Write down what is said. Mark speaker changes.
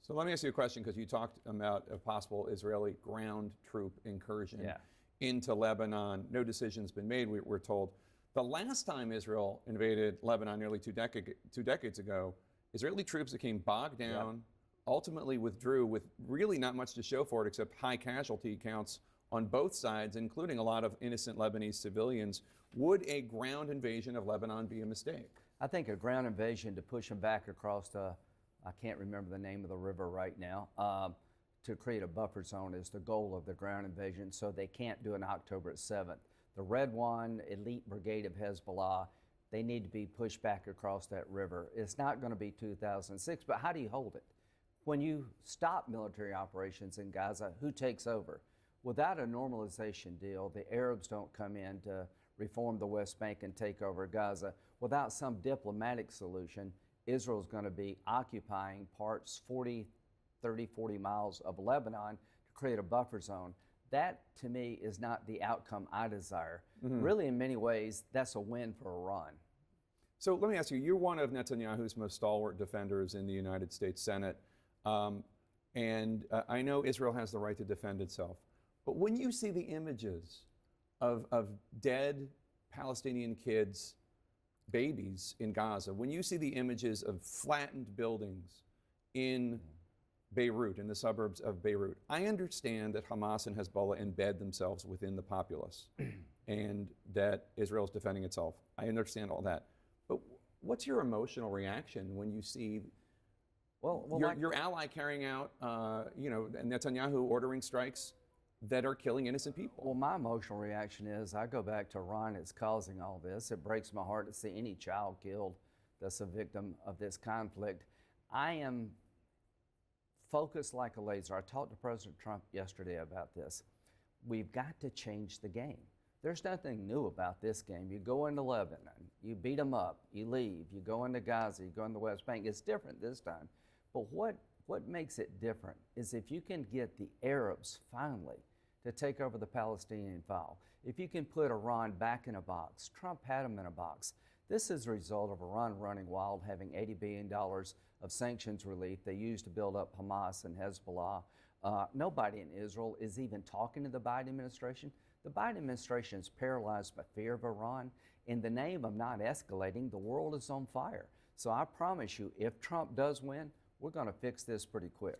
Speaker 1: So let me ask you a question, because you talked about a possible Israeli ground troop incursion into Lebanon. No decision's been made, we're told. The last time Israel invaded Lebanon nearly two decades ago, Israeli troops became bogged down, ultimately withdrew with really not much to show for it except high casualty counts on both sides, including a lot of innocent Lebanese civilians. Would a ground invasion of Lebanon be a mistake?
Speaker 2: I think a ground invasion to push them back across I can't remember the name of the river right now, to create a buffer zone is the goal of the ground invasion, so they can't do an October 7th. The Red One elite brigade of Hezbollah, they need to be pushed back across that river. It's not going to be 2006, but how do you hold it? When you stop military operations in Gaza, who takes over? Without a normalization deal, the Arabs don't come in to reform the West Bank and take over Gaza. Without some diplomatic solution, Israel's going to be occupying parts 40 miles of Lebanon to create a buffer zone. That, to me, is not the outcome I desire. Really, in many ways, that's a win for Iran.
Speaker 1: So let me ask you, you're one of Netanyahu's most stalwart defenders in the United States Senate. And I know Israel has the right to defend itself. But when you see the images of dead Palestinian kids, babies in Gaza, when you see the images of flattened buildings in Beirut, in the suburbs of Beirut, I understand that Hamas and Hezbollah embed themselves within the populace and that Israel is defending itself. I understand all that. But what's your emotional reaction when you see your ally carrying out, Netanyahu ordering strikes that are killing innocent people?
Speaker 2: Well, my emotional reaction is I go back to Iran is causing all this. It breaks my heart to see any child killed that's a victim of this conflict. I am focused like a laser. I talked to President Trump yesterday about this. We've got to change the game. There's nothing new about this game. You go into Lebanon, you beat them up, you leave, you go into Gaza, you go into the West Bank. It's different this time. But what makes it different is if you can get the Arabs finally to take over the Palestinian file, if you can put Iran back in a box. Trump had them in a box. This is a result of Iran running wild, having $80 billion of sanctions relief they used to build up Hamas and Hezbollah. Nobody in Israel is even talking to the Biden administration. The Biden administration is paralyzed by fear of Iran. In the name of not escalating, the world is on fire. So I promise you, if Trump does win, we're going to fix this pretty quick.